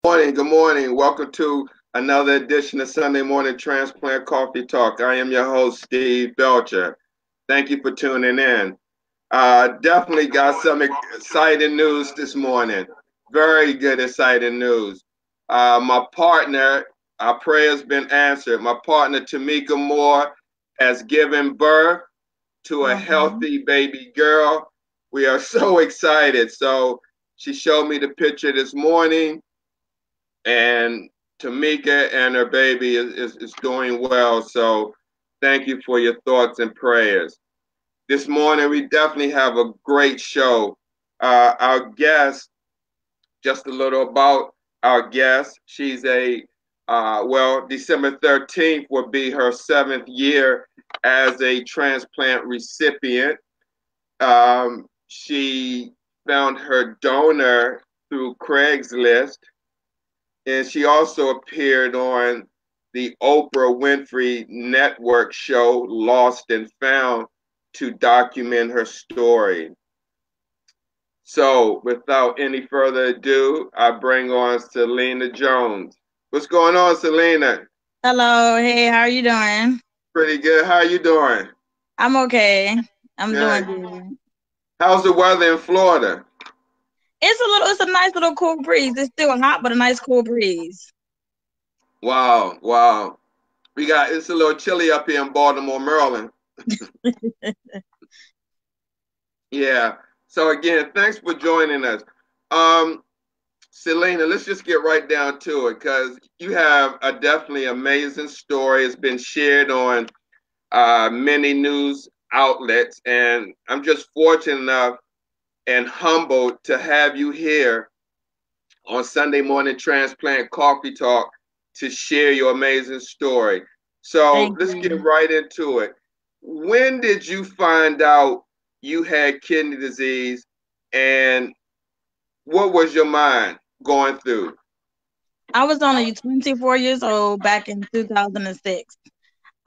Morning, good morning. Welcome to another edition of Sunday Morning Transplant Coffee Talk. I am your host, Steve Belcher. Thank you for tuning in. Definitely got some exciting news this morning. Very good, exciting news. My partner, our prayer's been answered. My partner, Tamika Moore, has given birth to a Mhm. healthy baby girl. We are so excited. So she showed me the picture this morning, and Tamika and her baby is doing well. So thank you for your thoughts and prayers. This morning, we definitely have a great show. Our guest, just a little about our guest. She's December 13th will be her 7th year as a transplant recipient. She found her donor through Craigslist, and she also appeared on the Oprah Winfrey Network show Lost and Found to document her story. So, without any further ado, I bring on Selina Jones. What's going on, Selina? Hello, hey, how are you doing? Pretty good. How you doing? I'm okay. I'm doing Good. good. How's the weather in Florida? It's a nice little cool breeze. It's still hot, but a nice cool breeze. Wow, wow. It's a little chilly up here in Baltimore, Maryland. Yeah. So again, thanks for joining us. Um, Selena, let's just get right down to it because you have a definitely amazing story. It's been shared on many news outlets, and I'm just fortunate enough and humbled to have you here on Sunday Morning Transplant Coffee Talk to share your amazing story. So Thank let's get you. right into it. When did you find out you had kidney disease, and what was your mind going through? I was only 24 years old back in 2006.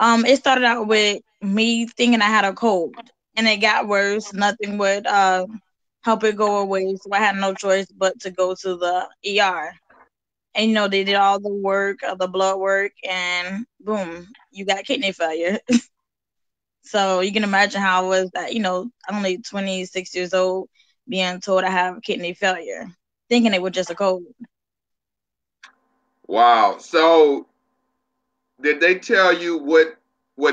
It started out with me thinking I had a cold, and it got worse. Nothing would help it go away, so I had no choice but to go to the ER. And they did all the work, the blood work, and boom, you got kidney failure. So you can imagine how I was that, only 26 years old, being told I have kidney failure, thinking it was just a cold. Wow. So did they tell you what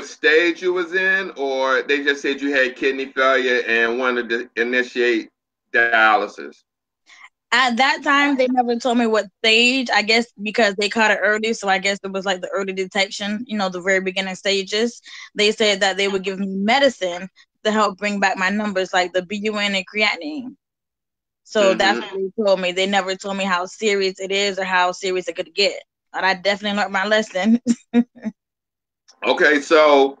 stage you was in, or they just said you had kidney failure and wanted to initiate dialysis? At that time, they never told me what stage. I guess because they caught it early, so I guess it was like the early detection, the very beginning stages. They said that they would give me medicine to help bring back my numbers, like the BUN and creatinine. So that's what Mm-hmm. they told me. They never told me how serious it is or how serious it could get. But I definitely learned my lesson. Okay, so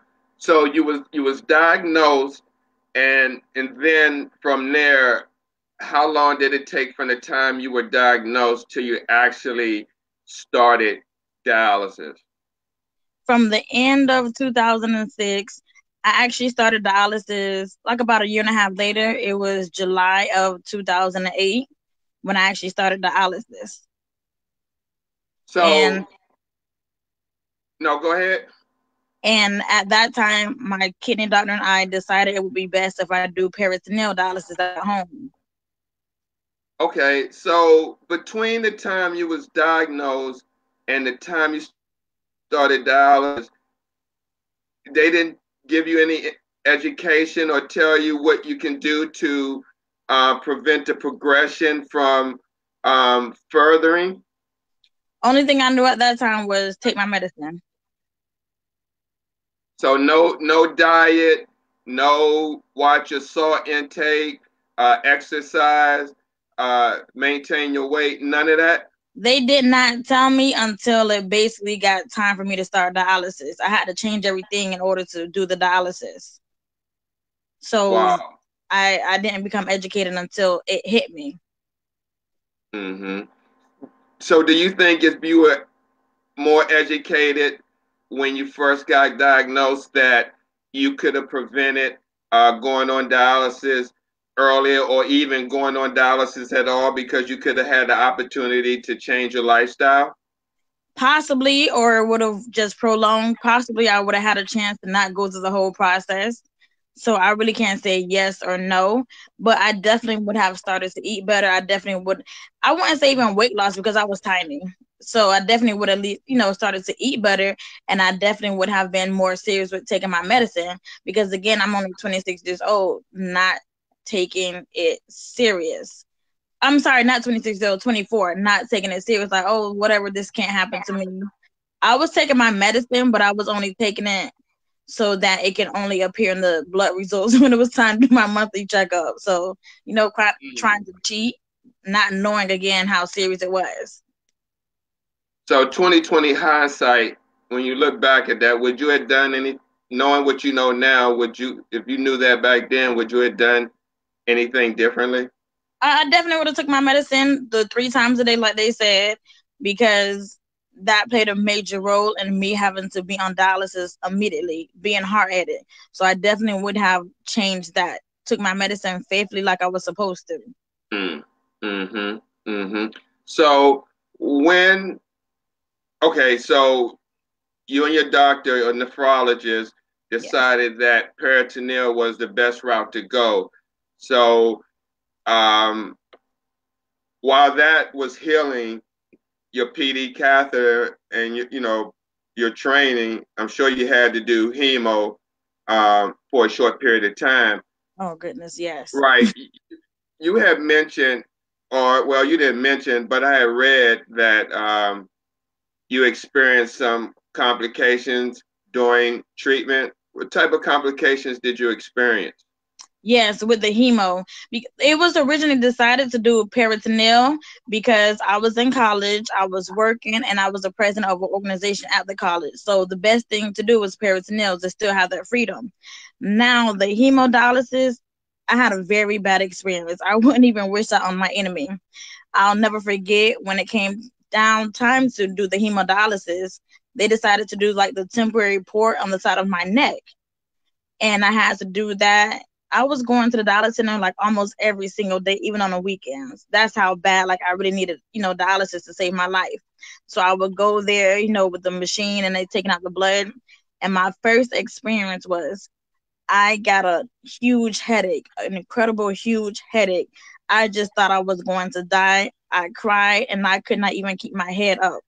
you was diagnosed, and then from there, how long did it take from the time you were diagnosed till you actually started dialysis? From the end of 2006, I actually started dialysis like about a year and a half later. It was July of 2008 when I actually started dialysis. So And no, go ahead. and at that time, my kidney doctor and I decided it would be best if I do peritoneal dialysis at home. Okay, so between the time you was diagnosed and the time you started dialysis, they didn't give you any education or tell you what you can do to prevent the progression from furthering. Only thing I knew at that time was take my medicine. So no diet, no watch your salt intake, exercise, maintain your weight, none of that. They did not tell me until it basically got time for me to start dialysis. I had to change everything in order to do the dialysis. So Wow. I didn't become educated until it hit me. Hmm. So do you think if you were more educated when you first got diagnosed that you could have prevented going on dialysis earlier or even going on dialysis at all because you could have had the opportunity to change your lifestyle? Possibly, or it would have just prolonged. Possibly, I would have had a chance to not go through the whole process. So I really can't say yes or no, but I definitely would have started to eat better. I definitely would. I wouldn't say even weight loss because I was tiny. So I definitely would at least, started to eat better, and I definitely would have been more serious with taking my medicine because again, I'm only 26 years old, not taking it serious. I'm sorry, not 26 though, 24, not taking it serious. Like, oh, whatever, this can't happen to me. I was taking my medicine, but I was only taking it so that it can only appear in the blood results when it was time to do my monthly checkup. So, trying to cheat, not knowing again how serious it was. So 2020 hindsight, when you look back at that, would you have done any, knowing what you know now, would you, if you knew that back then, would you have done anything differently? I definitely would have took my medicine the 3 times a day, like they said, because that played a major role in me having to be on dialysis immediately, being hard headed. So I definitely would have changed that. Took my medicine faithfully like I was supposed to. Mm. Mm-hmm. Mm-hmm. So when, okay, so you and your doctor or nephrologist Yes. decided that peritoneal was the best route to go. So um, while that was healing your PD catheter and your training, I'm sure you had to do hemo for a short period of time. Oh goodness, yes. Right. You had mentioned, or well, you didn't mention, but I had read that you experienced some complications during treatment. What type of complications did you experience? Yes, with the hemo. It was originally decided to do peritoneal because I was in college, I was working, and I was the president of an organization at the college. So the best thing to do was peritoneal to still have that freedom. Now, the hemodialysis, I had a very bad experience. I wouldn't even wish that on my enemy. I'll never forget when it came down time to do the hemodialysis, they decided to do like the temporary port on the side of my neck, and I had to do that. I was going to the dialysis center like almost every single day, even on the weekends. That's how bad, like, I really needed, dialysis to save my life. So I would go there, with the machine and they taking out the blood. And my first experience was I got a huge headache, an incredible huge headache. I just thought I was going to die. I cried and I could not even keep my head up.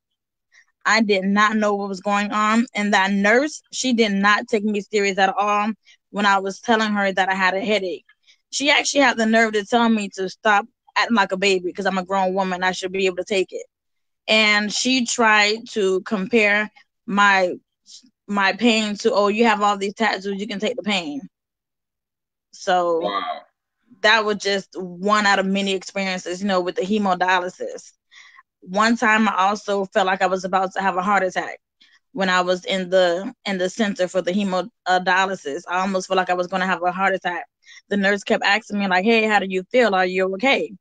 I did not know what was going on. And that nurse, she did not take me serious at all when I was telling her that I had a headache. She actually had the nerve to tell me to stop acting like a baby because I'm a grown woman. I should be able to take it. And she tried to compare my my pain to, oh, you have all these tattoos, you can take the pain. So Wow. that was just one out of many experiences, with the hemodialysis. One time I also felt like I was about to have a heart attack when I was in the center for the hemodialysis. I almost felt like I was going to have a heart attack. The nurse kept asking me like, "Hey, how do you feel? Are you okay?"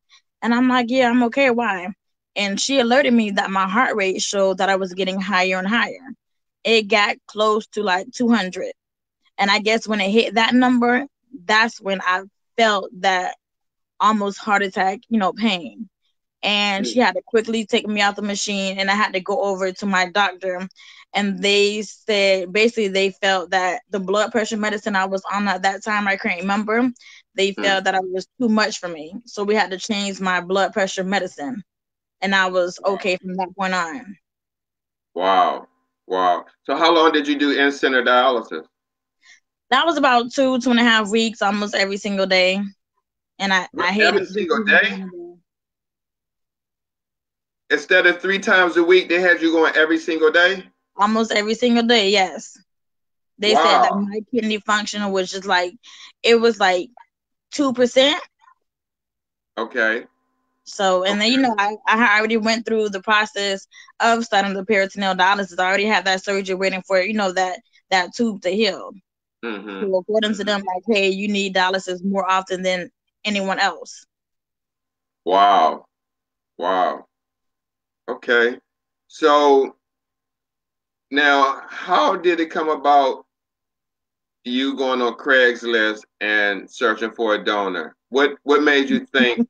And I'm like, "Yeah, I'm okay. Why?" And she alerted me that my heart rate showed that I was getting higher and higher. It got close to like 200. And I guess when it hit that number, that's when I felt that almost heart attack, pain. And she had to quickly take me out the machine and I had to go over to my doctor, and they said basically they felt that the blood pressure medicine I was on at that time, I can't remember, they felt that I was too much for me, so we had to change my blood pressure medicine, and I was okay from that point on. Wow. Wow. So how long did you do in-center dialysis? That was about 2.5 weeks, almost every single day, and I hated Every just single even day? going there. Instead of 3 times a week, they had you going every single day? Almost every single day, yes. They said that Wow. my kidney function was just like, it was like 2%. Okay. So, and then, Okay. I already went through the process of starting the peritoneal dialysis. I already had that surgery waiting for, that tube to heal. Mm-hmm. So, according to Mm-hmm. them, like, hey, you need dialysis more often than anyone else. Wow. Wow. Okay. So now, how did it come about you going on Craigslist and searching for a donor? What made you think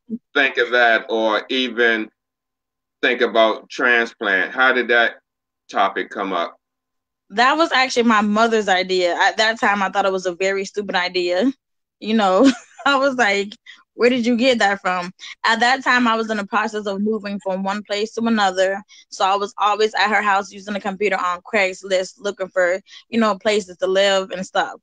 of that, or even think about transplant? How did that topic come up? That was actually my mother's idea. At that time, I thought it was a very stupid idea. You know, I was like, where did you get that from? At that time, I was in the process of moving from one place to another. So I was always at her house using the computer on Craigslist looking for, places to live and stuff.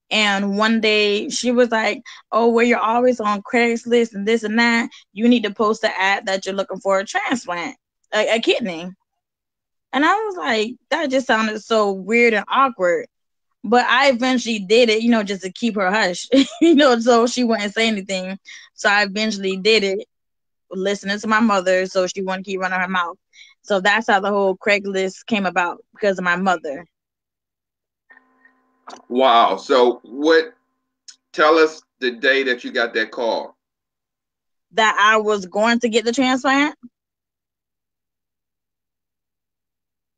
And one day she was like, oh, well, you're always on Craigslist and this and that. You need to post the ad that you're looking for a transplant, a kidney. And I was like, that just sounded so weird and awkward. But I eventually did it, just to keep her hush, so she wouldn't say anything. So I eventually did it, listening to my mother, so she wouldn't keep running her mouth. So that's how the whole Craigslist came about because of my mother. Wow. So what? Tell us the day that you got that call. That I was going to get the transplant.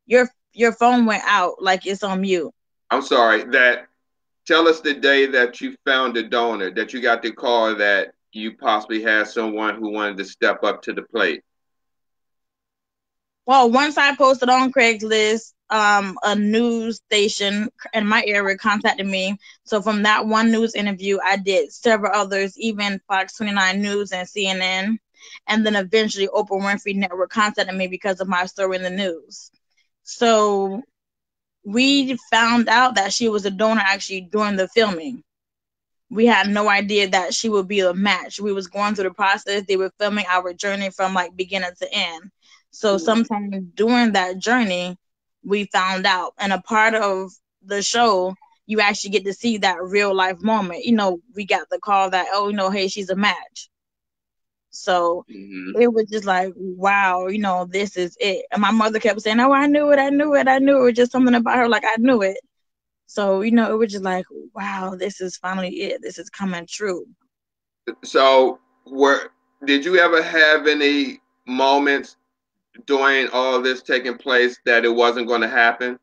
Your phone went out like it's on mute. I'm sorry. That tell us the day that you found a donor, that you got the call that you possibly had someone who wanted to step up to the plate. Well, once I posted on Craigslist, a news station in my area contacted me. So from that one news interview, I did several others, even Fox 29 News and CNN. And then eventually Oprah Winfrey Network contacted me because of my story in the news. So we found out that she was a donor actually during the filming. We had no idea that she would be a match. We was going through the process. They were filming our journey from like beginning to end. So sometime during that journey, we found out. And a part of the show, you actually get to see that real life moment. We got the call that, oh, hey, she's a match. So Mm-hmm. it was just like, wow, this is it. And my mother kept saying, oh, I knew it, I knew it, I knew it. Just something about her, like I knew it. So, it was just like, wow, this is finally it. This is coming true. So, were did you ever have any moments during all this taking place that it wasn't going to happen?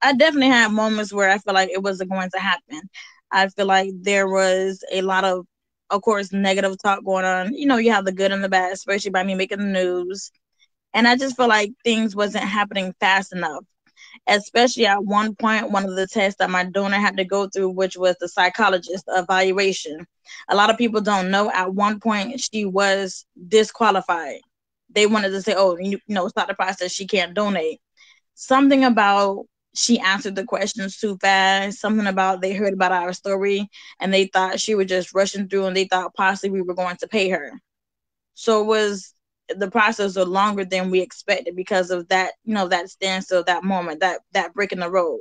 I definitely had moments where I feel like it wasn't going to happen. I feel like there was a lot of course, negative talk going on. You have the good and the bad, especially by me making the news. And I just feel like things wasn't happening fast enough. Especially at one point, one of the tests that my donor had to go through, which was the psychologist evaluation. A lot of people don't know at one point she was disqualified. They wanted to say, oh, stop the process. She can't donate. Something about she answered the questions too fast. Something about they heard about our story and they thought she was just rushing through and they thought possibly we were going to pay her. So it was the process was longer than we expected because of that, that standstill, that moment, that break in the road.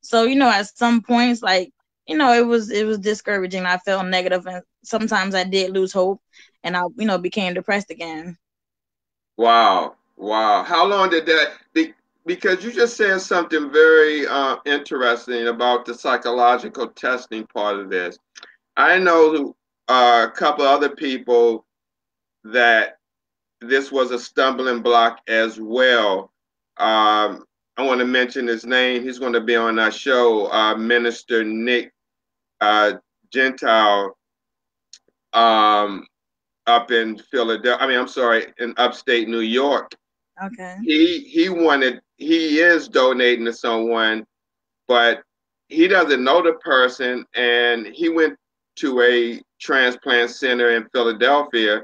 So, at some points, like, it was discouraging. I felt negative and sometimes I did lose hope and I, became depressed again. Wow, wow. How long did that be? Because you just said something very interesting about the psychological testing part of this. I know a couple other people that this was a stumbling block as well. I want to mention his name. He's going to be on our show, Minister Nick uh, Gentile, um, up in Philadelphia. I mean, I'm sorry, in upstate New York. Okay. He is donating to someone, but he doesn't know the person, and he went to a transplant center in Philadelphia,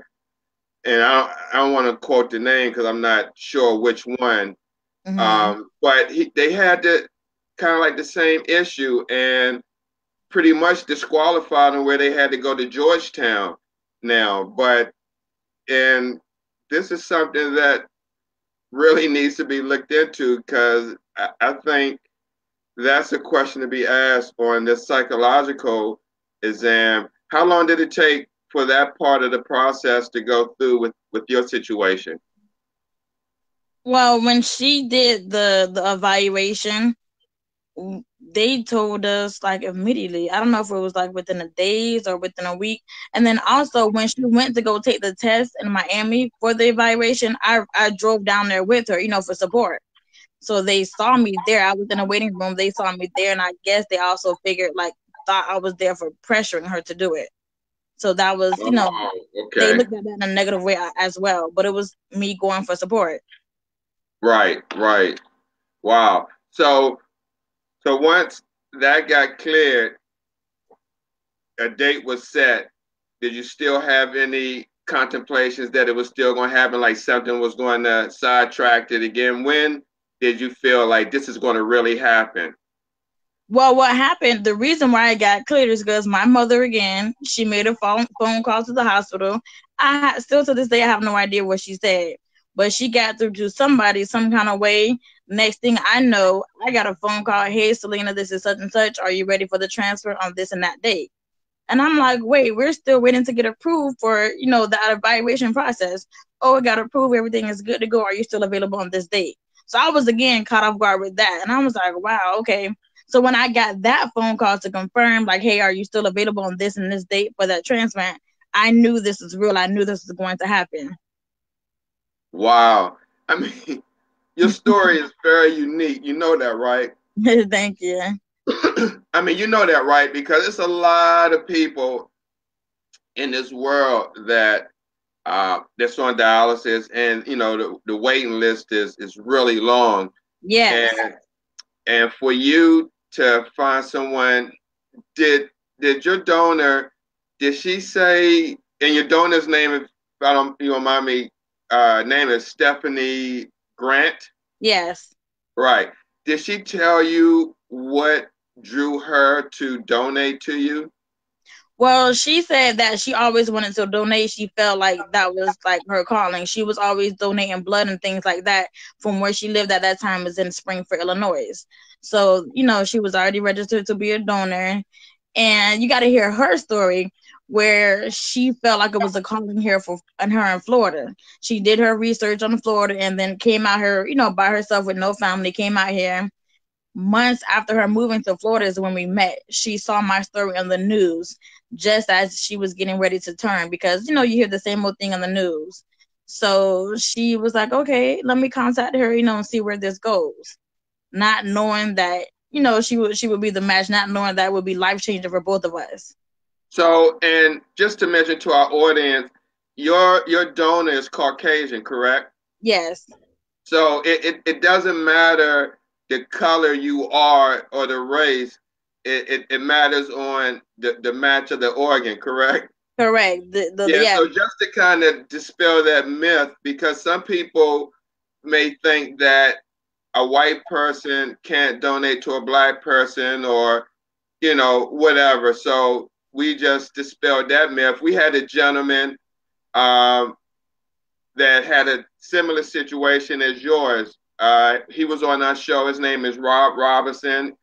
and I don't want to quote the name because I'm not sure which one. Mm-hmm. But they had the kind of like the same issue and pretty much disqualified them where they had to go to Georgetown now. But and this is something that really needs to be looked into because I think that's a question to be asked on this psychological exam. How long did it take for that part of the process to go through with your situation? Well, when she did the evaluation, they told us like immediately. I don't know if it was like within a days or within a week. And then also when she went to go take the test in Miami for the evaluation, I drove down there with her, for support. So they saw me there. I was in a waiting room. They saw me there, and I guess they also figured like thought I was there for pressuring her to do it. So that was, Oh, they okay. looked at that in a negative way as well. But it was me going for support. Right, right. Wow. So once that got cleared, a date was set. Did you still have any contemplations that it was still going to happen, like something was going to sidetrack it again? When did you feel like this is going to really happen? Well, what happened, the reason why I got cleared is because my mother, again, she made a phone call to the hospital. Still to this day, I have no idea what she said, but she got through to somebody some kind of way. Next thing I know, I got a phone call. Hey, Selena, this is such and such. Are you ready for the transfer on this and that date? And I'm like, wait, we're still waiting to get approved for, the evaluation process. Oh, it got approved. Everything is good to go. Are you still available on this date? So I was again caught off guard with that. And I was like, wow, okay. So when I got that phone call to confirm, like, hey, are you still available on this and this date for that transplant? I knew this was real. I knew this was going to happen. Wow. I mean, your story is very unique. You know that, right? Thank you. I mean, you know that, right? Because it's a lot of people in this world that's on dialysis, and the waiting list is really long. Yes. And for you to find someone, did your donor, did she say, and your donor's name, if I don't you don't mind me, name is Stephanie Grant, Yes. right? Did she tell you what drew her to donate to you? Well, she said that she always wanted to donate. She felt like that was like her calling. She was always donating blood and things like that from where she lived at that time was in Springfield, Illinois. So, she was already registered to be a donor. And you got to hear her story where she felt like it was a calling here for and her in Florida. She did her research on Florida and then came out here, by herself with no family, came out here months after her moving to Florida is when we met. She saw my story on the news just as she was getting ready to turn because you hear the same old thing on the news. So she was like, okay, let me contact her, and see where this goes. Not knowing that, she would be the match, not knowing that would be life changing for both of us. So, and just to mention to our audience, your donor is Caucasian, correct? Yes, So it doesn't matter the color you are or the race. It matters on the match of the organ, correct? correct. The Yeah, yeah. so just to kind of dispel that myth, because some people may think that a white person can't donate to a black person or, whatever. So we just dispelled that myth. We had a gentleman um, that had a similar situation as yours. He was on our show. His name is Rob Robinson,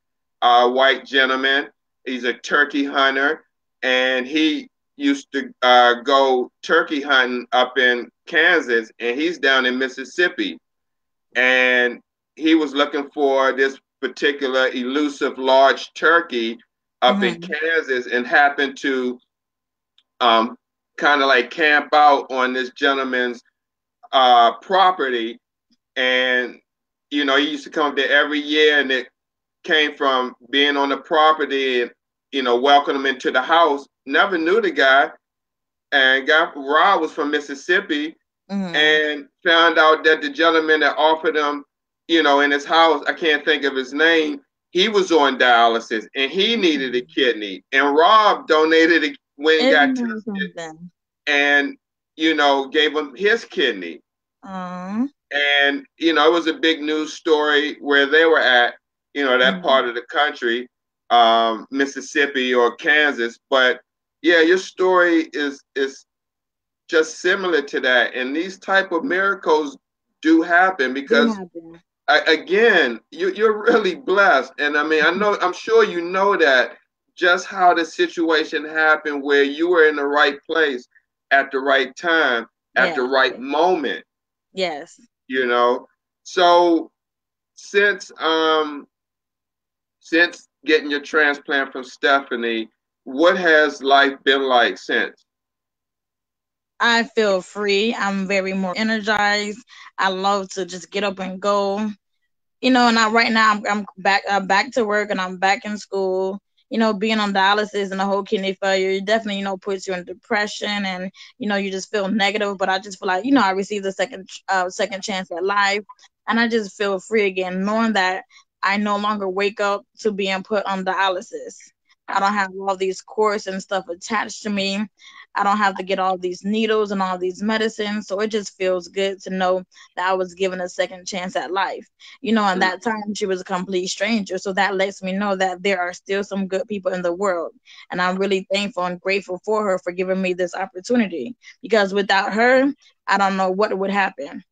a white gentleman. He's a turkey hunter, and he used to go turkey hunting up in Kansas, and he's down in Mississippi. And he was looking for this particular elusive large turkey up in Mm-hmm. Kansas and happened to um, kind of like camp out on this gentleman's property, and he used to come there every year, and it came from being on the property and welcome him into the house. Never knew the guy, and guy Rob was from Mississippi, Mm-hmm. and found out that the gentleman that offered him, in his house, I can't think of his name. He was on dialysis and he needed a Mm-hmm. kidney, and Rob donated it when he got Isn't tested that something? and gave him his kidney. Um, And it was a big news story where they were at, that mm-hmm. part of the country, Mississippi or Kansas. But yeah, your story is just similar to that, and these type of miracles do happen Do because happen. again, you're really blessed. And I mean, I'm sure you know that, just how the situation happened where you were in the right place at the right time at the Yeah. right moment, Yes. you know. So since since getting your transplant from Stephanie, what has life been like since? I feel free. I'm very more energized. I love to just get up and go. And right now I'm back to work and I'm back in school. being on dialysis and the whole kidney failure, it definitely, puts you in depression and, you just feel negative. But I just feel like, I received a second chance at life, and I just feel free again, knowing that I no longer wake up to being put on dialysis. I don't have all these cords and stuff attached to me. I don't have to get all these needles and all these medicines. So it just feels good to know that I was given a second chance at life. And Mm. that time she was a complete stranger. So that lets me know that there are still some good people in the world. And I'm really thankful and grateful for her for giving me this opportunity. Because without her, I don't know what would happen.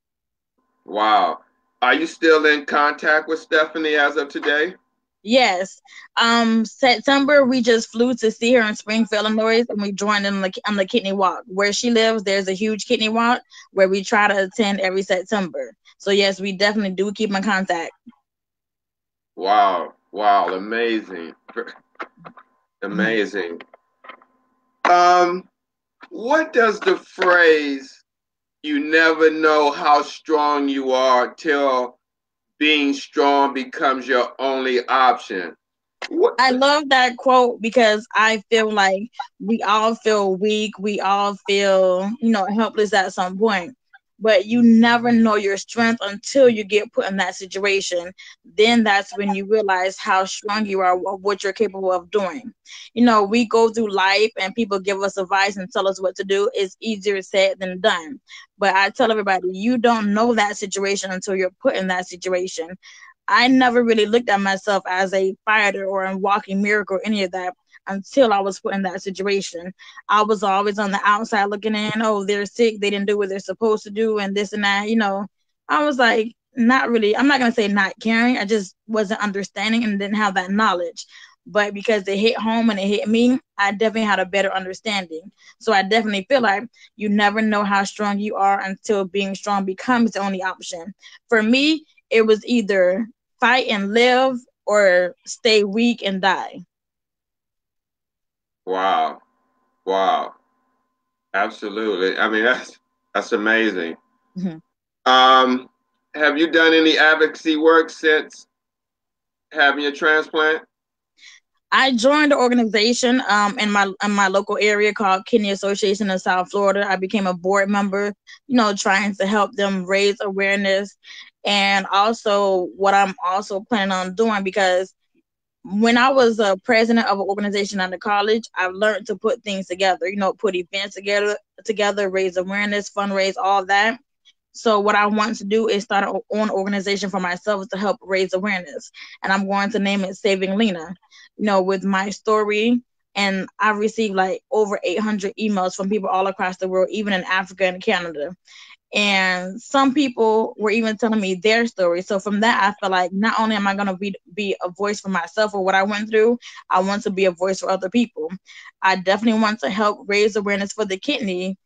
Wow. Are you still in contact with Stephanie as of today? Yes. September we just flew to see her in Springfield, Illinois, and we joined in on the kidney walk. Where she lives, there's a huge kidney walk where we try to attend every September. So yes, we definitely do keep in contact. Wow. Wow. Amazing. Mhm. Amazing. Um, what does the phrase "you never know how strong you are till being strong becomes your only option"? What? I love that quote because I feel like we all feel weak. We all feel, helpless at some point. But you never know your strength until you get put in that situation. Then that's when you realize how strong you are, what you're capable of doing. We go through life and people give us advice and tell us what to do. It's easier said than done. But I tell everybody, you don't know that situation until you're put in that situation. I never really looked at myself as a fighter or a walking miracle or any of that until I was put in that situation. I was always on the outside looking in. Oh, they're sick. They didn't do what they're supposed to do, and this and that. I was like, not really. I'm not gonna say not caring. I just wasn't understanding and didn't have that knowledge. But because it hit home and it hit me, I definitely had a better understanding. So I definitely feel like you never know how strong you are until being strong becomes the only option. For me, it was either fight and live or stay weak and die. Wow. Wow. Absolutely. I mean, that's amazing. Mhm. Um, have you done any advocacy work since having your transplant? I joined the organization in my local area called Kidney Association in South Florida. I became a board member, trying to help them raise awareness. And also what I'm also planning on doing, because when I was a president of an organization at the college, I've learned to put things together, put events together, raise awareness, fundraise, all that. So what I want to do is start an own organization for myself to help raise awareness, and I'm going to name it Saving Lena. With my story, and I've received like over 800 emails from people all across the world, even in Africa and Canada. And some people were even telling me their story. So from that, I feel like not only am I going to be a voice for myself or what I went through, I want to be a voice for other people. I definitely want to help raise awareness for the kidney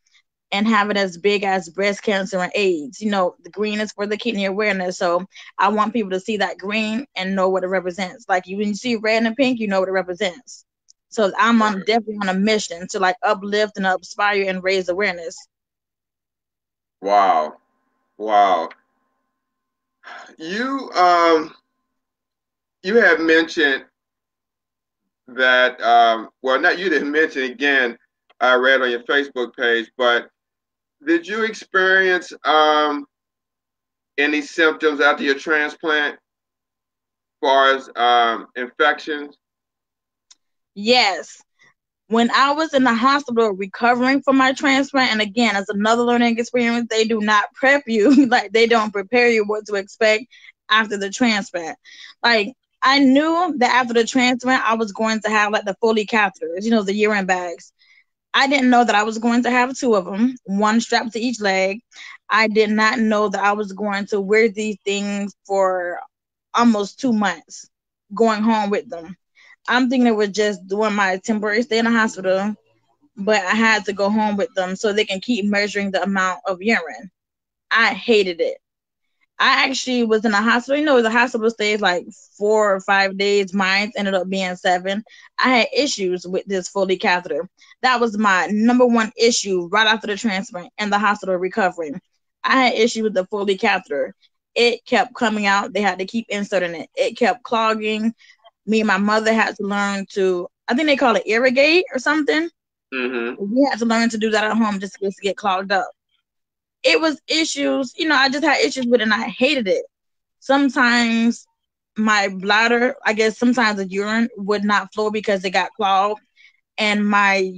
and have it as big as breast cancer and AIDS. The green is for the kidney awareness. So I want people to see that green and know what it represents. Like you, when you see red and pink, you know what it represents. So I'm definitely on a mission to like uplift and inspire and raise awareness. Wow. Wow. You you had mentioned that well, not you didn't mention again. I read on your Facebook page, but did you experience any symptoms after your transplant, as far as infections? Yes. When I was in the hospital recovering from my transplant, and again, as another learning experience, they do not prep you, like they don't prepare you what to expect after the transplant. Like I knew that after the transplant, I was going to have like the Foley catheters, the urine bags. I didn't know that I was going to have two of them, one strapped to each leg. I did not know that I was going to wear these things for almost 2 months, going home with them. I'm thinking it was just doing my temporary stay in the hospital, but I had to go home with them so they can keep measuring the amount of urine. I hated it. I actually was in a hospital. The hospital stays like 4 or 5 days. Mine ended up being 7. I had issues with this Foley catheter. That was my number one issue right after the transplant and the hospital recovering. I had issues with the Foley catheter. It kept coming out. They had to keep inserting it. It kept clogging. Me and my mother had to learn to, I think they call it irrigate or something. Mm-hmm. We had to learn to do that at home just in case it get clogged up. It was issues, I just had issues with it and I hated it. Sometimes my bladder, I guess sometimes the urine would not flow because it got clogged and my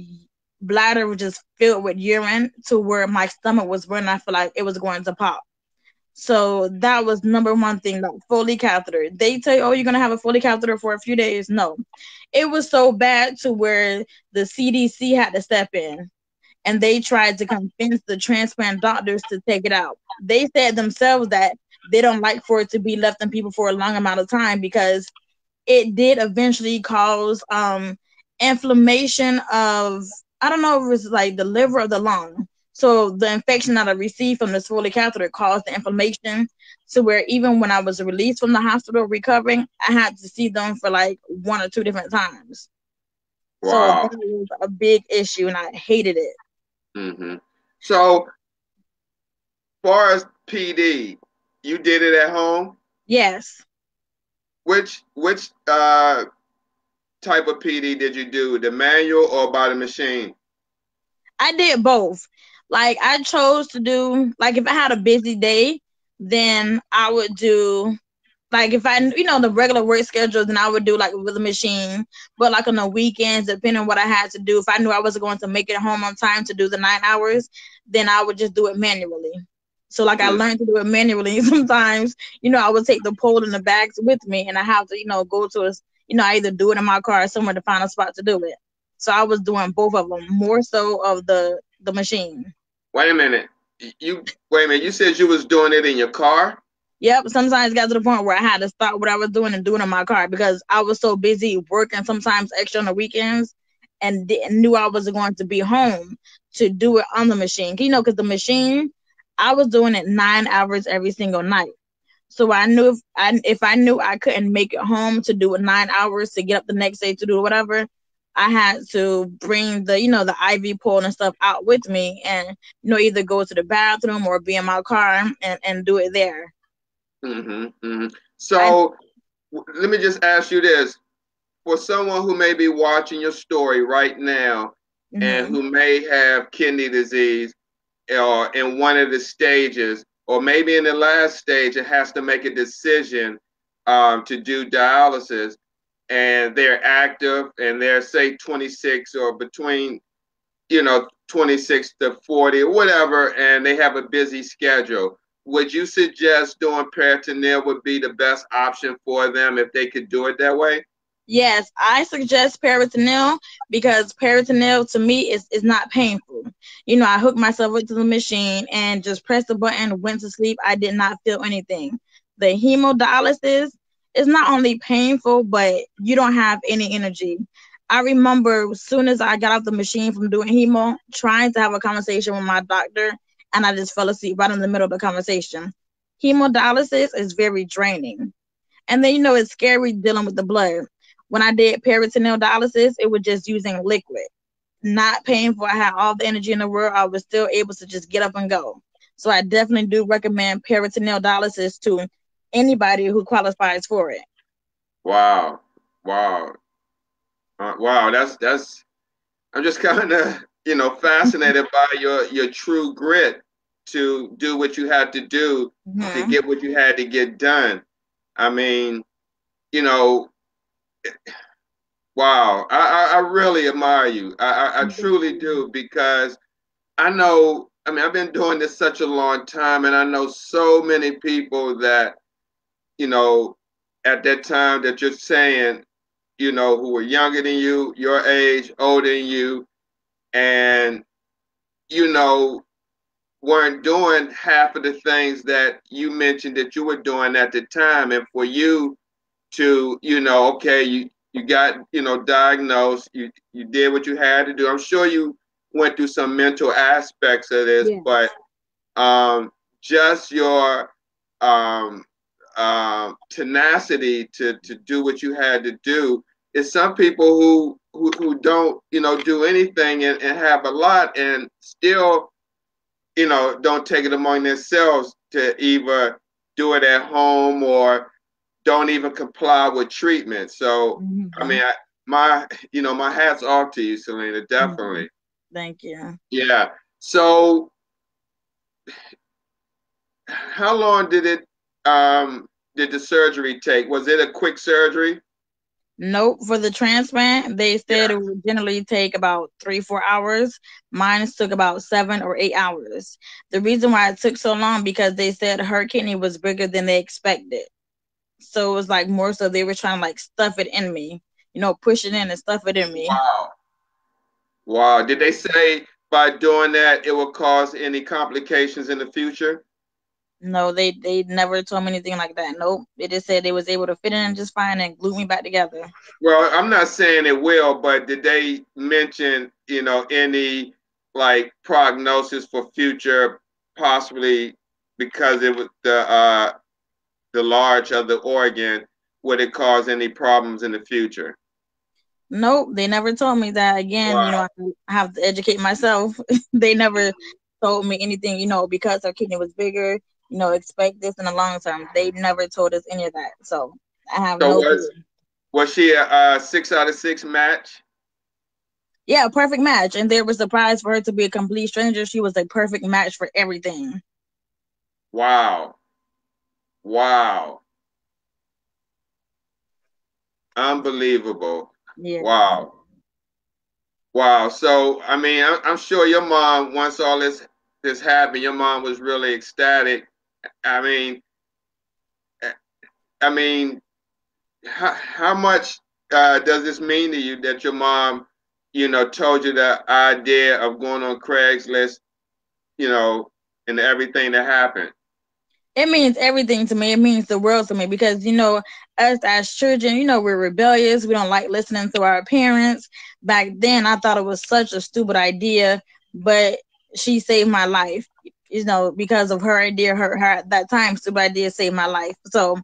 bladder was just filled with urine to where my stomach was running. I feel like it was going to pop. So that was number one thing, like Foley catheter. They tell you, oh, you're gonna have a Foley catheter for a few days. No, it was so bad to where the CDC had to step in and they tried to convince the transplant doctors to take it out. They said themselves that they don't like for it to be left in people for a long amount of time because it did eventually cause inflammation of, I don't know if it's like the liver or the lung. So the infection that I received from the Foley catheter caused the inflammation to where even when I was released from the hospital recovering, I had to see them for like one or two different times. So that Wow. was a big issue and I hated it. Mm-hmm. So, far as PD, you did it at home. Yes. Which type of PD did you do? The manual or by the machine? I did both. Like I chose to do like if I had a busy day, then I would do like if I the regular work schedule, then I would do like with a machine. But like on the weekends, depending on what I had to do, if I knew I wasn't going to make it home on time to do the 9 hours, then I would just do it manually. So like I Mm. learned to do it manually. Sometimes, I would take the pole and the bags with me, and I have to, go to a, I either do it in my car or somewhere to find a spot to do it. So I was doing both of them, more so of the machine. Wait a minute. You wait a minute. You said you was doing it in your car. Yep, sometimes it got to the point where I had to stop what I was doing and do it in my car because I was so busy working sometimes extra on the weekends and knew I wasn't going to be home to do it on the machine. Because the machine, I was doing it 9 hours every single night. So I knew if I knew I couldn't make it home to do it 9 hours to get up the next day to do whatever, I had to bring the IV pole and stuff out with me and either go to the bathroom or be in my car and do it there. Mm-hmm. Mm-hmm. I So let me just ask you this: for someone who may be watching your story right now and hmm who may have kidney disease or in one of the stages, or maybe in the last stage, it has to make a decision to do dialysis, and they're active and they're say 26 or between 26 to 40 or whatever, and they have a busy schedule. Would you suggest doing peritoneal would be the best option for them if they could do it that way? Yes, I suggest peritoneal because peritoneal to me is not painful. I hooked myself up to the machine and just pressed the button, went to sleep. I did not feel anything. The hemodialysis is not only painful, but you don't have any energy. I remember as soon as I got off the machine from doing hemo, trying to have a conversation with my doctor, and I just fell asleep right in the middle of the conversation. Hemodialysis is very draining. And then it's scary dealing with the blood. When I did peritoneal dialysis, it was just using liquid, not painful. I had all the energy in the world. I was still able to just get up and go. So I definitely do recommend peritoneal dialysis to anybody who qualifies for it. Wow, wow, wow. That's. I'm just kind of fascinated by your true grit to do what you had to do to hmm get what you had to get done. I mean, you know, wow. I really admire you. I truly do because I know. I mean, I've been doing this such a long time, and I know so many people that you know at that time that you're saying, who were younger than you, your age, older than you, and you know, weren't doing half of the things that you mentioned that you were doing at the time. And for you to, okay, you got, diagnosed, you did what you had to do. I'm sure you went through some mental aspects of this, Yes. but um, just your um, tenacity to do what you had to do is some people who don't, do anything and have a lot and still don't take it among themselves to either do it at home or don't even comply with treatment. So, I Hmm. mean, my, my hat's off to you, Selena, Hmm. definitely. Thank you. Yeah. So, how long did the surgery take? Was it a quick surgery? Nope, for the transplant, they said Yeah. it would generally take about 3, 4 hours. Mine took about 7 or 8 hours. The reason why it took so long because they said her kidney was bigger than they expected. So it was like more so they were trying to like stuff it in me, push it in and stuff it in me. Wow. Wow. Did they say by doing that it will cause any complications in the future? No, they never told me anything like that. Nope. They just said they was able to fit in just fine and glue me back together. Well, I'm not saying it will, but did they mention, any like prognosis for future, possibly because it was the large of the organ, would it cause any problems in the future? Nope, they never told me that. Again, Wow. I have to educate myself. They never told me anything, because her kidney was bigger, expect this in the long term. They never told us any of that. So I have So no clue. was she a, 6 out of 6 match? Yeah, perfect match. And they were surprised for her to be a complete stranger. She was a perfect match for everything. Wow. Wow. Unbelievable. Yeah. Wow. Wow. So, I mean, I'm sure your mom, once all this happened, your mom was really ecstatic. I mean, I mean, how much does this mean to you that your mom, told you the idea of going on Craigslist, you know, and everything that happened? It means everything to me. It means the world to me because, us as children, we're rebellious. We don't like listening to our parents. Back then, I thought it was such a stupid idea, but she saved my life, because of her idea, her at that time, stupid idea saved my life. So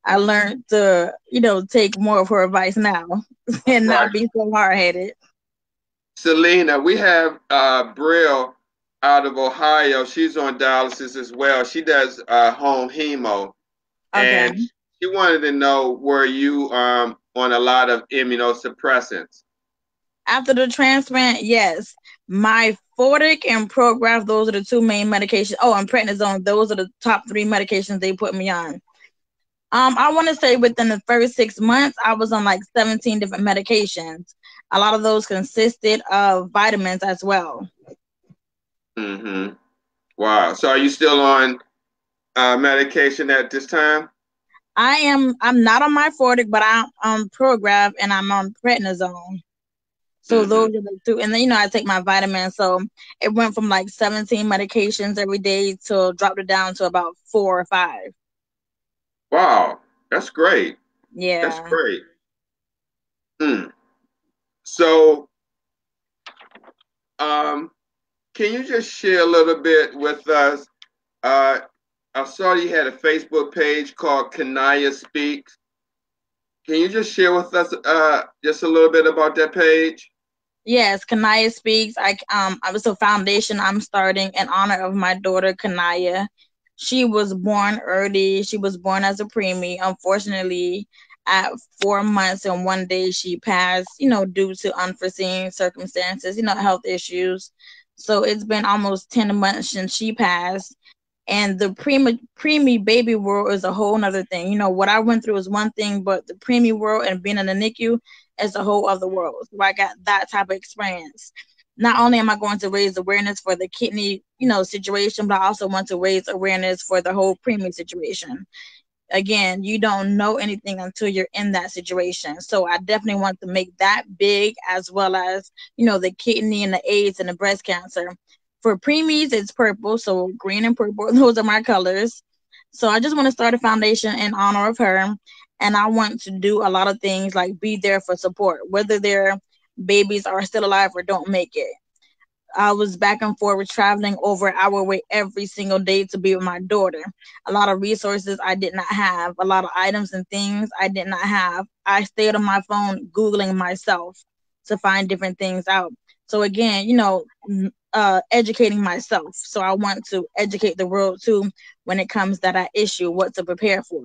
I learned to, take more of her advice now and not Right. be so hard headed. Selena, we have Brill out of Ohio. She's on dialysis as well. She does home hemo, Okay. and she wanted to know, were you on a lot of immunosuppressants? After the transplant, yes. My Fortic and Prograf, those are the two main medications. Oh, and prednisone, those are the top three medications they put me on. I want to say within the first 6 months, I was on like 17 different medications. A lot of those consisted of vitamins as well. Mm-hmm. Wow. So are you still on medication at this time? I'm not on my Fortic, but I'm on Prograf and I'm on prednisone. So Mm-hmm. those are the two. And then, I take my vitamins. So it went from like 17 medications every day to dropped it down to about 4 or 5. Wow. That's great. That's Yeah. great. Mm. So, um, can you just share a little bit with us? Uh, I saw you had a Facebook page called Kanaya Speaks. Can you just share with us just a little bit about that page? Yes, Kanaya speaks. I was a foundation I'm starting in honor of my daughter Kanaya. She was born early. She was born as a preemie. Unfortunately, at 4 months and one day she passed, due to unforeseen circumstances, health issues. So it's been almost 10 months since she passed. And the preemie baby world is a whole nother thing. What I went through is one thing, but the preemie world and being in the NICU is a whole other world. So I got that type of experience. Not only am I going to raise awareness for the kidney, situation, but I also want to raise awareness for the whole preemie situation. Again, you don't know anything until you're in that situation. So I definitely want to make that big, as well as, the kidney and the AIDS and the breast cancer. For preemies, it's purple. So green and purple, those are my colors. So I just want to start a foundation in honor of her. And I want to do a lot of things like be there for support, whether their babies are still alive or don't make it. I was back and forth traveling over an hour away every single day to be with my daughter. A lot of resources I did not have, a lot of items and things I did not have. I stayed on my phone Googling myself to find different things out. So, again, educating myself. So, I want to educate the world too when it comes to that issue, what to prepare for.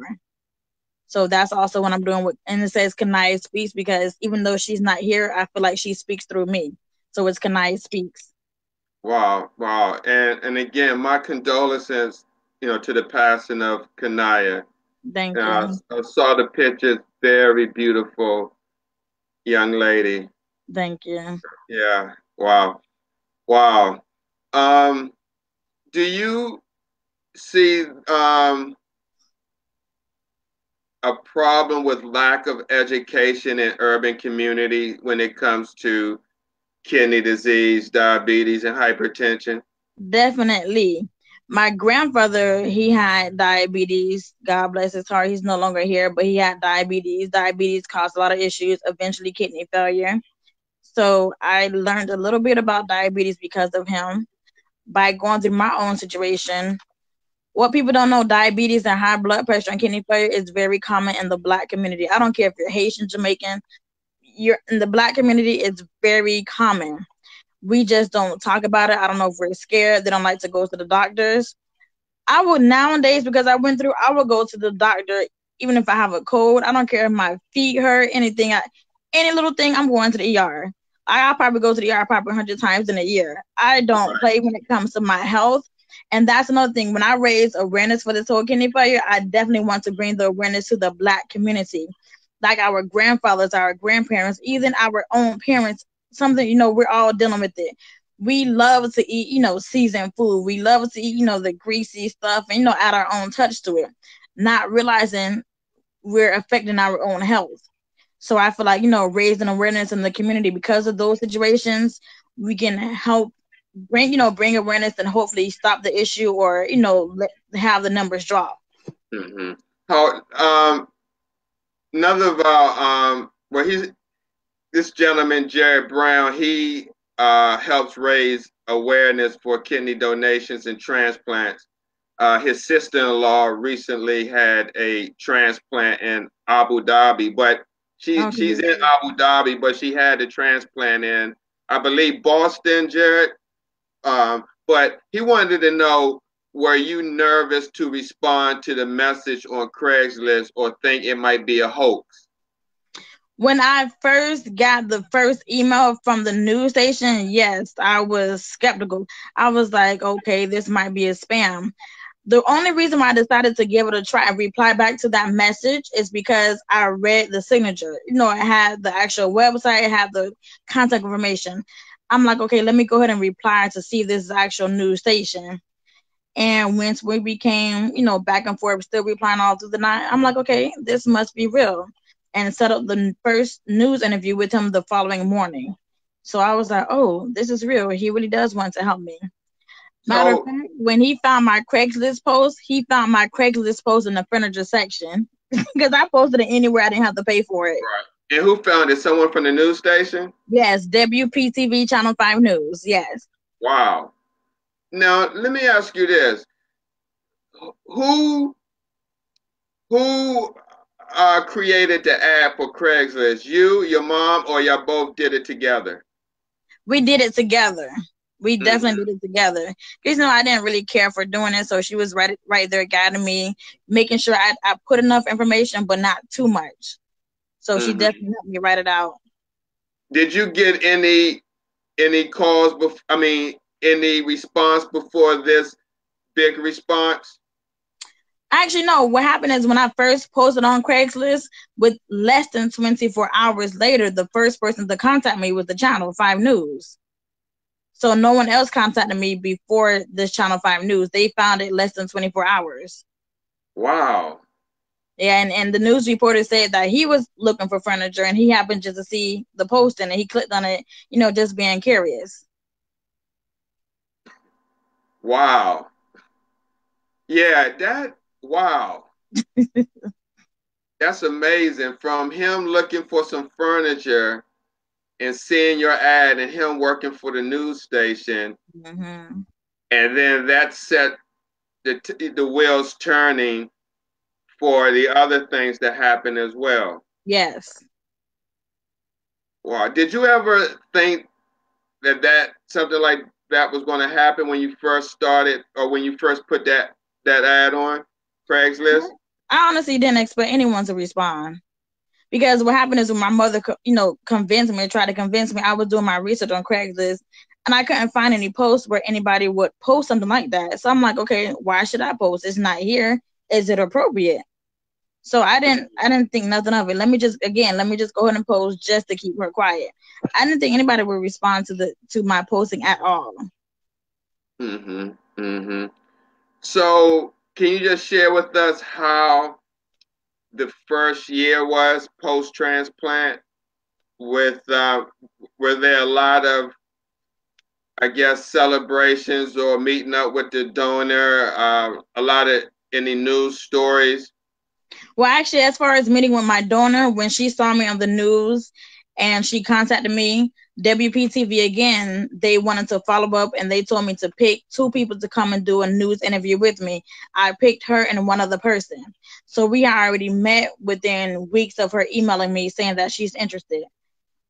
So that's also what I'm doing with, and it says Kanaya Speaks because even though she's not here, I feel like she speaks through me. So it's Kanaya Speaks. Wow, wow. And again, my condolences, to the passing of Kanaya. Thank you. I saw the pictures, very beautiful young lady. Thank you. Yeah, wow, wow. Um, do you see a problem with lack of education in urban community when it comes to kidney disease, diabetes, and hypertension? Definitely. My grandfather, he had diabetes. God bless his heart. He's no longer here, but he had diabetes. Diabetes caused a lot of issues, eventually kidney failure. So I learned a little bit about diabetes because of him by going through my own situation. What people don't know, diabetes and high blood pressure and kidney failure is very common in the black community. I don't care if you're Haitian, Jamaican, you're in the black community, it's very common. We just don't talk about it. I don't know if we're scared. They don't like to go to the doctors. I would nowadays, because I went through, I would go to the doctor even if I have a cold. I don't care if my feet hurt, anything, any little thing, I'm going to the ER. I'll probably go to the ER probably 100 times in a year. I don't play when it comes to my health. And that's another thing. When I raise awareness for this whole kidney failure, I definitely want to bring the awareness to the black community. Like our grandfathers, our grandparents, even our own parents, something, we're all dealing with it. We love to eat, seasoned food. We love to eat, the greasy stuff and, add our own touch to it, not realizing we're affecting our own health. So I feel like, raising awareness in the community because of those situations, we can help bring awareness and hopefully stop the issue or, have the numbers drop. Mm-hmm. How another of our well, he's this gentleman, Jared Brown, he helps raise awareness for kidney donations and transplants. His sister-in-law recently had a transplant in Abu Dhabi, but she's Okay. in Abu Dhabi, but she had the transplant in, I believe, Boston, Jared. But he wanted to know, were you nervous to respond to the message on Craigslist or think it might be a hoax? When I first got the first email from the news station, yes, I was skeptical. I was like, okay, this might be a spam. The only reason why I decided to give it a try and reply back to that message is because I read the signature. It had the actual website, it had the contact information. I'm like, okay, let me go ahead and reply to see if this is actual news station. And once we became, back and forth, still replying all through the night, I'm like, okay, this must be real. And set up the first news interview with him the following morning. So I was like, oh, this is real. He really does want to help me. Matter of So, fact, when he found my Craigslist post, he found my Craigslist post in the furniture section because I posted it anywhere. I didn't have to pay for it. right. And who found it? Someone from the news station? Yes, WPTV Channel 5 News. Yes. Wow. Now, let me ask you this. Who who created the ad for Craigslist? You, your mom, or y'all both did it together? We did it together. We definitely Mm-hmm. did it together. Because, I didn't really care for doing it. So she was right there guiding me, making sure I put enough information, but not too much. So she Mm-hmm. definitely helped me write it out. Did you get any calls? I mean, any response before this big response? Actually, no. What happened is when I first posted on Craigslist, with less than 24 hours later, the first person to contact me was the Channel 5 News. So no one else contacted me before this Channel 5 News. They found it less than 24 hours. Wow. Yeah, and the news reporter said that he was looking for furniture and he happened just to see the posting and he clicked on it, just being curious. Wow. Yeah, wow. That's amazing. From him looking for some furniture and seeing your ad and him working for the news station, Mm-hmm. and then that set the wheels turning for the other things that happen as well. Yes. Wow. Did you ever think that something like that was going to happen when you first started or when you first put that ad on Craigslist? I honestly didn't expect anyone to respond. Because what happened is when my mother, convinced me, tried to convince me, I was doing my research on Craigslist, and I couldn't find any posts where anybody would post something like that. So I'm like, okay, why should I post? It's not here. Is it appropriate? So I didn't think nothing of it. Let me just go ahead and post just to keep her quiet. I didn't think anybody would respond to my posting at all. Mm-hmm. Mm-hmm. So, can you just share with us how the first year was post transplant? With were there a lot of, I guess, celebrations or meeting up with the donor? A lot of any news stories? Well, actually, as far as meeting with my donor, when she saw me on the news and she contacted me, WPTV again, they wanted to follow up and they told me to pick two people to come and do a news interview with me. I picked her and one other person. So we had already met within weeks of her emailing me saying that she's interested.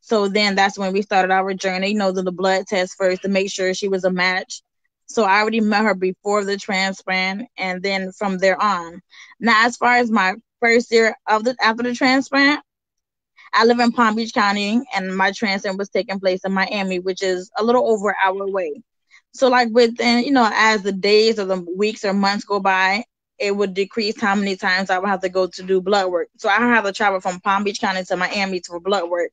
So then that's when we started our journey, the blood test first to make sure she was a match. So I already met her before the transplant and then from there on. Now, as far as my first year after the transplant, I live in Palm Beach County, and my transplant was taking place in Miami, which is a little over an hour away. So, like within, as the days or the weeks or months go by, it would decrease how many times I would have to go to do blood work. So I have to travel from Palm Beach County to Miami for blood work.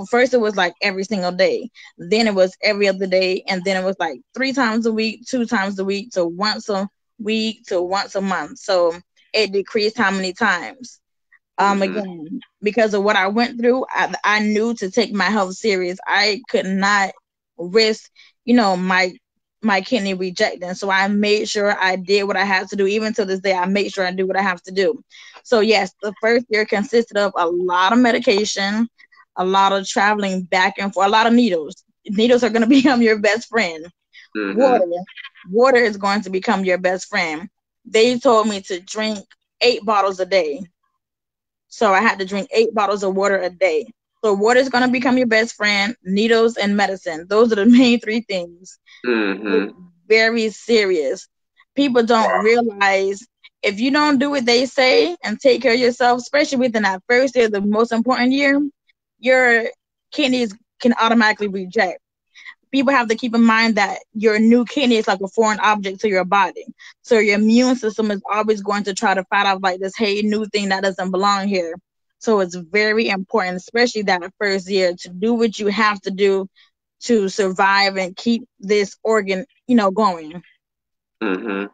First it was like every single day, then it was every other day, and then it was like 3 times a week, 2 times a week, to once a week to once a month. So it decreased how many times. Mm-hmm. Again, because of what I went through, I knew to take my health serious. I could not risk, my kidney rejecting. So I made sure I did what I had to do. Even to this day, I make sure I do what I have to do. So yes, the first year consisted of a lot of medication, a lot of traveling back and forth, a lot of needles. Needles are going to become your best friend. Mm-hmm. Water, water is going to become your best friend. They told me to drink 8 bottles a day. So I had to drink 8 bottles of water a day. So water is going to become your best friend, needles and medicine. Those are the main three things. It's Mm-hmm. very serious. People don't realize if you don't do what they say and take care of yourself, especially within that first year, the most important year, your kidneys can automatically reject. People have to keep in mind that your new kidney is like a foreign object to your body. So your immune system is always going to try to fight off like this, hey, new thing that doesn't belong here. So it's very important, especially that first year, to do what you have to do to survive and keep this organ, going. Mm-hmm.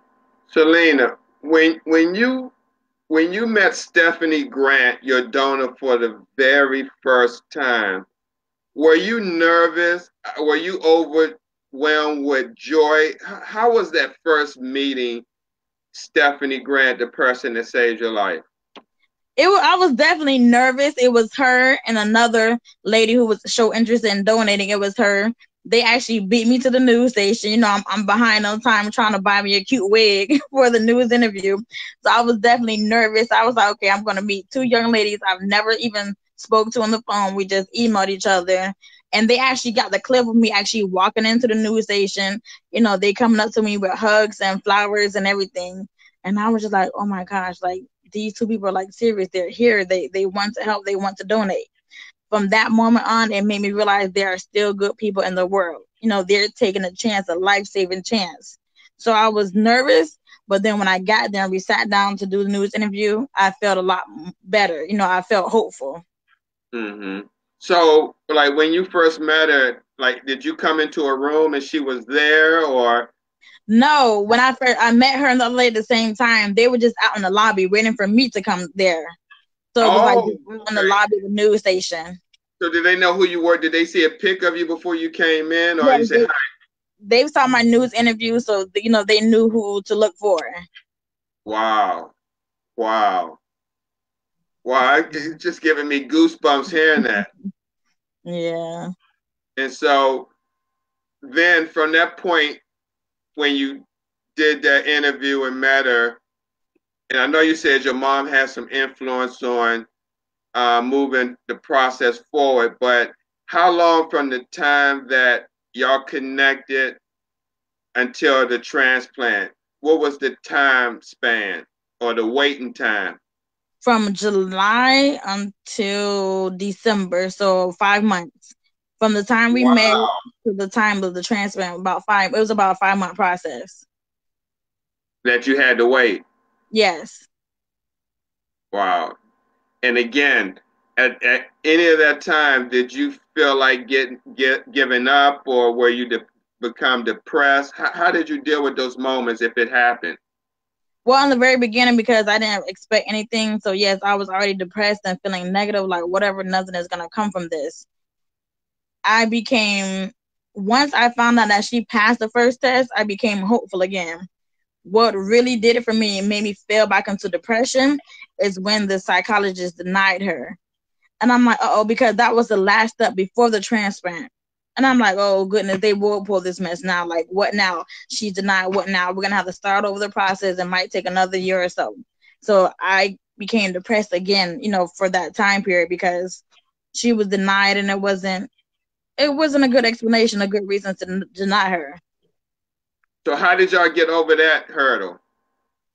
Selena, when you met Stephanie Grant, your donor, for the very first time, were you nervous? Were you overwhelmed with joy? How was that first meeting Stephanie Grant, the person that saved your life? I was definitely nervous. It was her and another lady who was show interest in donating. It was her. They actually beat me to the news station. I'm behind on time trying to buy me a cute wig for the news interview. So I was definitely nervous. I was like, okay, I'm going to meet two young ladies I've never even spoke to on the phone. We just emailed each other. And they actually got the clip of me actually walking into the news station. They coming up to me with hugs and flowers and everything. And I was just like, oh my gosh, like these two people are like serious. They're here. They want to help. They want to donate. From that moment on, it made me realize there are still good people in the world. They're taking a chance, a life saving chance. So I was nervous, but then when I got there and we sat down to do the news interview, I felt a lot better. I felt hopeful. Mm-hmm. So, like, when you first met her, like, did you come into a room and she was there, or? No, when I met her and the other lady at the same time, they were just out in the lobby waiting for me to come there. So it was like Oh, just out in the okay. lobby of the news station. So, did they know who you were? Did they see a pic of you before you came in, or you Yes, said hi? they saw my news interview, so they knew who to look for. Wow, wow, wow! It's just giving me goosebumps hearing that. Yeah. And so, then from that point, when you did that interview and met her, and I know you said your mom had some influence on moving the process forward, but how long from the time that y'all connected until the transplant? What was the time span? or the waiting time? From July until December, so 5 months. From the time we met Wow, to the time of the transplant, about five. It was about a 5 month process. that you had to wait. Yes. Wow. And again, at any of that time, did you feel like giving up, or were you become depressed? How did you deal with those moments if it happened? Well, in the very beginning, because I didn't expect anything, so yes, I was already depressed and feeling negative, like whatever, nothing is gonna come from this. I became Once I found out that she passed the first test, I became hopeful again. What really did it for me and made me fall back into depression is when the psychologist denied her. And I'm like, oh, because that was the last step before the transplant. And I'm like, oh goodness, they will pull this mess now. Like, what now? She's denied. What now? We're gonna have to start over the process. It might take another year or so. So I became depressed again, for that time period because she was denied, and it wasn't a good explanation, a good reason to deny her. So how did y'all get over that hurdle?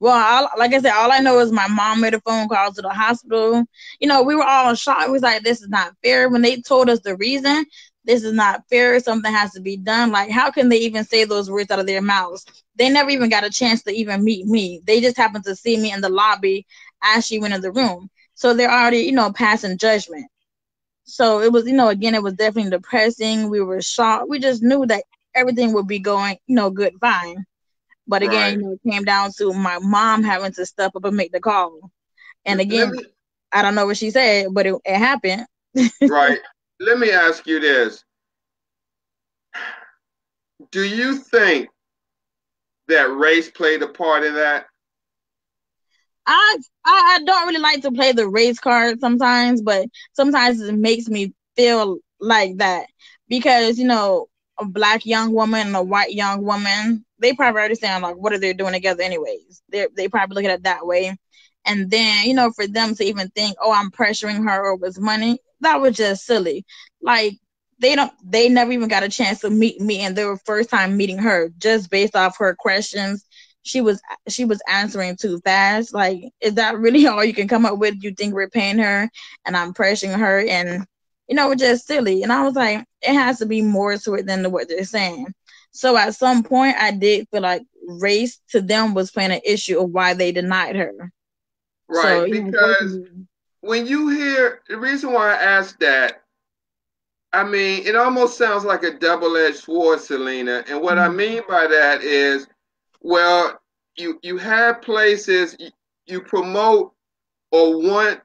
Well, like I said, all I know is my mom made a phone call to the hospital. We were all shocked. We was like, this is not fair. When they told us the reason, this is not fair. Something has to be done. Like, how can they even say those words out of their mouths? They never even got a chance to even meet me. They just happened to see me in the lobby as she went in the room. So they're already, passing judgment. So it was, again, it was definitely depressing. We were shocked. We just knew that everything would be going, good, fine. But again, Right. it came down to my mom having to step up and make the call. And Let again, me I don't know what she said, but it happened. right. Let me ask you this. Do you think that race played a part in that? I don't really like to play the race card sometimes, but sometimes it makes me feel like that because a black young woman and a white young woman, they probably understand like what are they doing together anyways. They probably look at it that way, and then for them to even think, oh, I'm pressuring her over his money, that was just silly. Like they never even got a chance to meet me, and their first time meeting her just based off her questions she was answering too fast. Like, is that really all you can come up with? You think we're paying her and I'm pressuring her and it's just silly. And I was like, it has to be more to it than what they're saying. So at some point I did feel like race to them was playing an issue of why they denied her. So, Right. Because definitely. when you hear the reason why I asked that, I mean, it almost sounds like a double-edged sword, Selena. And what I Mhm. mean by that is, well, you have places you promote or want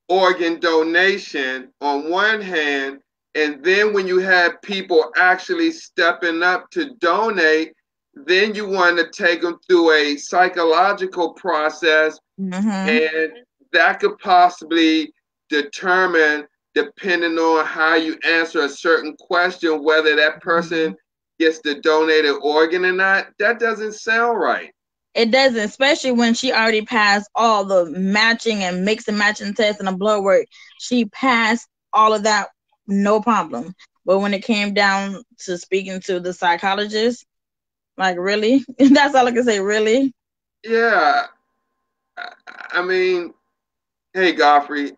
organ donation on one hand, and then when you have people actually stepping up to donate, then you want to take them through a psychological process, Mhm. and that could possibly determine, depending on how you answer a certain question, whether that person Mhm. gets the donated organ or not. That doesn't sound right. It doesn't, especially when she already passed all the matching and mix and matching tests and the blood work. She passed all of that, no problem. But when it came down to speaking to the psychologist, like, really? That's all I can say, really? Yeah, I mean, hey Godfrey,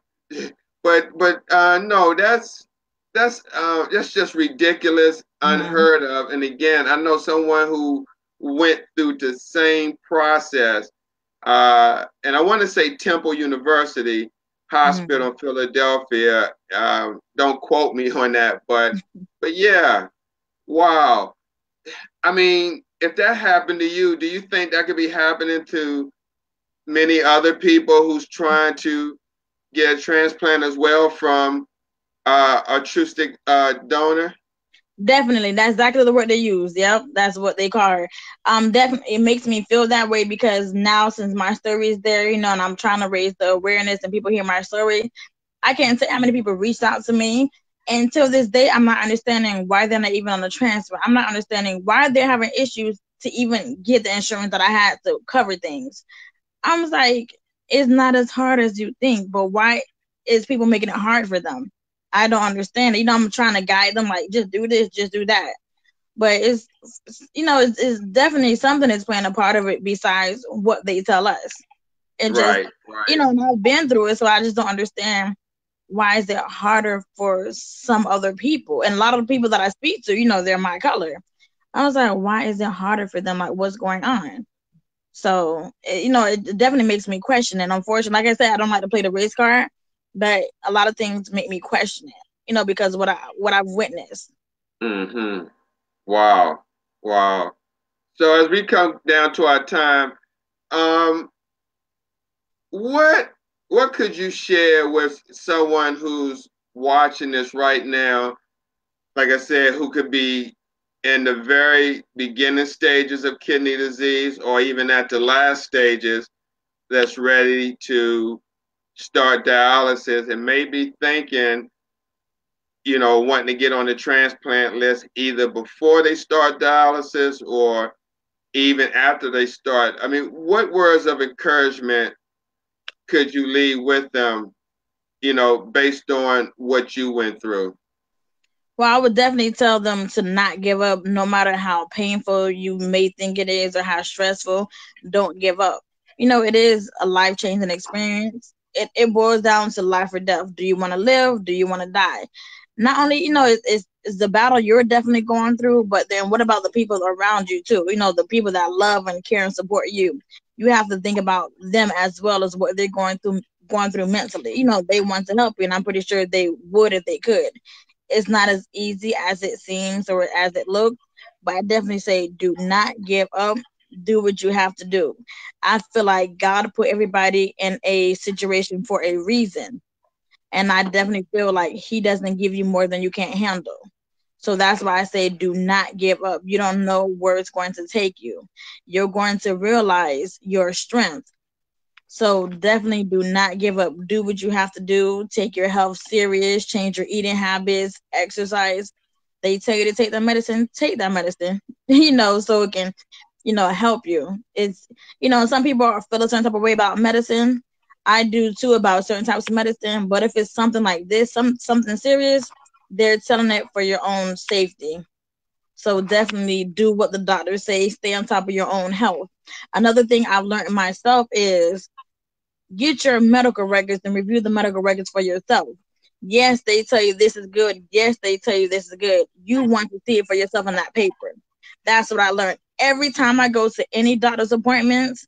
but no, that's just ridiculous, Mhm. unheard of. And again, I know someone who went through the same process, and I want to say Temple University Mhm. Hospital in Philadelphia. Don't quote me on that, but yeah, wow. I mean, if that happened to you, do you think that could be happening to many other people who's trying to get a transplant as well from a trusted donor? Definitely, that's exactly the word they use. Yep, that's what they call her. Definitely, it makes me feel that way because now, since my story is there, and I'm trying to raise the awareness and people hear my story, I can't say how many people reached out to me. And till this day, I'm not understanding why they're not even on the transfer. I'm not understanding why they're having issues to even get the insurance that I had to cover things. I was like, it's not as hard as you think, but why is people making it hard for them? I don't understand it. I'm trying to guide them, like, just do this, just do that. But it's definitely something that's playing a part of it besides what they tell us. It just, Right, right. and I've been through it, so I just don't understand why is it harder for some other people? And a lot of the people that I speak to, they're my color. I was like, why is it harder for them? Like, what's going on? So, it definitely makes me question it. Unfortunately, like I said, I don't like to play the race card, but a lot of things make me question it, because what I've witnessed. Mm-hmm. Wow. Wow. So as we come down to our time, um, what what could you share with someone who's watching this right now, like I said, who could be in the very beginning stages of kidney disease or even at the last stages that's ready to start dialysis and maybe thinking, wanting to get on the transplant list either before they start dialysis or even after they start? I mean, what words of encouragement could you leave with them, based on what you went through? Well, I would definitely tell them to not give up, no matter how painful you may think it is or how stressful. Don't give up. It is a life changing experience. It boils down to life or death. Do you want to live? Do you want to die? Not only, it's the battle you're definitely going through, but then what about the people around you too? The people that love and care and support you. You have to think about them as well as what they're going through mentally. They want to help you, and I'm pretty sure they would if they could. It's not as easy as it seems or as it looks, but I definitely say do not give up. Do what you have to do. I feel like God put everybody in a situation for a reason. And I definitely feel like He doesn't give you more than you can't handle. So that's why I say do not give up. You don't know where it's going to take you. You're going to realize your strength. So definitely do not give up. Do what you have to do. Take your health serious. Change your eating habits. Exercise. They tell you to take that medicine. Take that medicine. So it can, help you. It's, some people feel a certain type of way about medicine. I do too about certain types of medicine. But if it's something like this, something serious, they're telling it for your own safety. So definitely do what the doctors say. Stay on top of your own health. Another thing I've learned myself is get your medical records and review the medical records for yourself. Yes, they tell you this is good. Yes, they tell you this is good. You want to see it for yourself on that paper. That's what I learned. Every time I go to any doctor's appointments,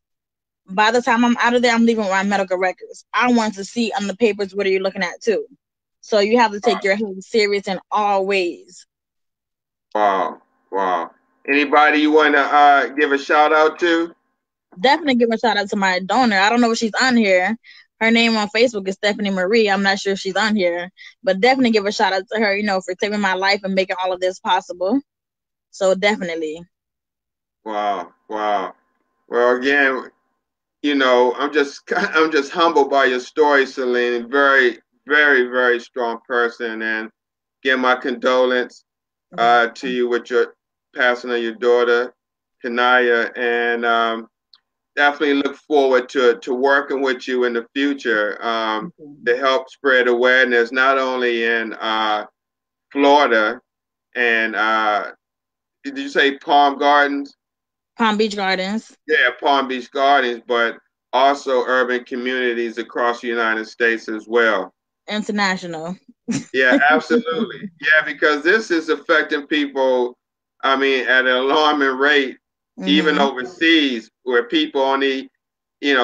by the time I'm out of there, I'm leaving with my medical records. I want to see on the papers what are you looking at too. So you have to take your health serious in all ways. Wow, wow. Anybody you want to give a shout out to? Definitely give a shout out to my donor. I don't know if she's on here. Her name on Facebook is Stephanie Marie. I'm not sure if she's on here, but definitely give a shout out to her, for saving my life and making all of this possible. So definitely. Wow, wow. Well, again, I'm just humbled by your story, Selena. Very, very, very strong person, and again, my condolence Yeah. to you with your passing of your daughter, Kanaya, and definitely look forward to working with you in the future to help spread awareness not only in Florida and did you say Palm Gardens? Palm Beach Gardens Yeah, Palm Beach Gardens, but also urban communities across the United States as well. International. Yeah, absolutely. Yeah, because this is affecting people, I mean, at an alarming rate, even Mhm. overseas, where people only,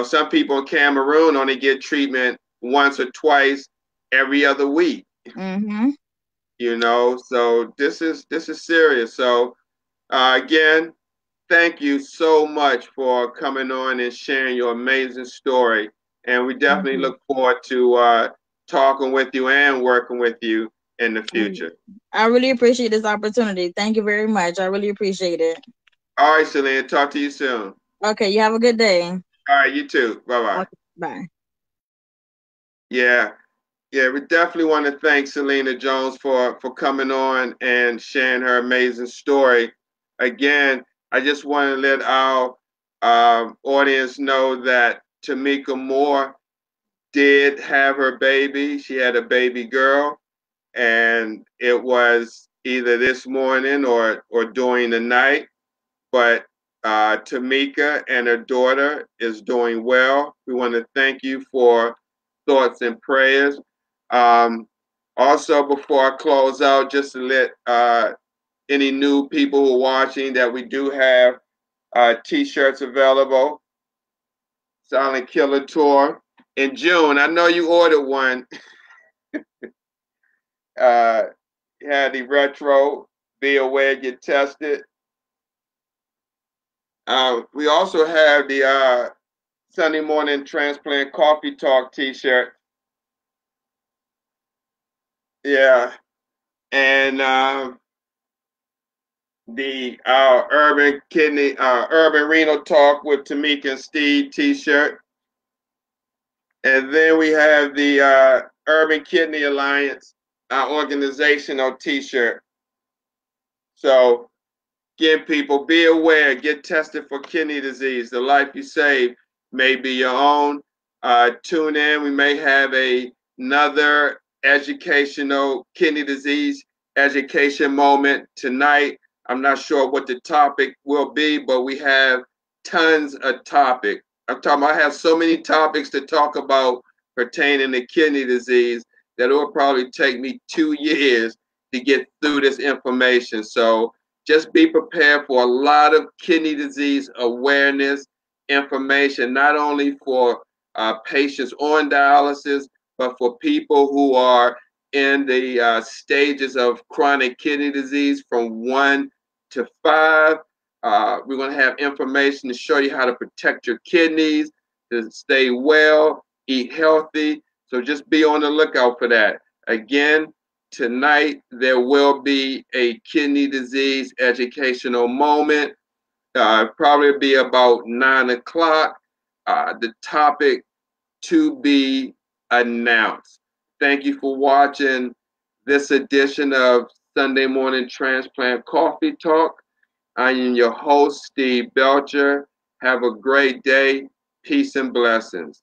some people in Cameroon only get treatment once or twice every other week, Mhm. so this is serious. So again, thank you so much for coming on and sharing your amazing story. And we Thank definitely you. look forward to talking with you and working with you in the future. I really appreciate this opportunity. Thank you very much. I really appreciate it. All right, Selena, talk to you soon. Okay, you have a good day. All right, you too. Bye bye. Okay, bye. Yeah, yeah, we definitely want to thank Selena Jones for coming on and sharing her amazing story. Again, I just want to let our audience know that Tamika Moore did have her baby. She had a baby girl, and it was either this morning or during the night. But Tamika and her daughter is doing well. We want to thank you for thoughts and prayers. Um, Also, before I close out, just to let any new people who are watching that we do have t-shirts available. Silent Killer Tour in June. I know you ordered one. Uh, had the retro. Be aware, get tested. We also have the Sunday morning transplant coffee talk T-shirt. Yeah, and the urban renal talk with Tamika and Steve T-shirt, and then we have the Urban Kidney Alliance organizational T-shirt. So again, people, be aware, get tested for kidney disease. The life you save may be your own. Tune in. We may have another educational kidney disease education moment tonight. I'm not sure what the topic will be, but we have tons of topics. I have so many topics to talk about pertaining to kidney disease that it will probably take me 2 years to get through this information. So just be prepared for a lot of kidney disease awareness information, not only for patients on dialysis, but for people who are in the stages of chronic kidney disease from 1 to 5. We're going to have information to show you how to protect your kidneys, to stay well, eat healthy. So just be on the lookout for that. Again, tonight there will be a kidney disease educational moment. Probably be about 9 o'clock. The topic to be announced. Thank you for watching this edition of Sunday Morning Transplant Coffee Talk. I am your host, Steve Belcher. Have a great day. Peace and blessings.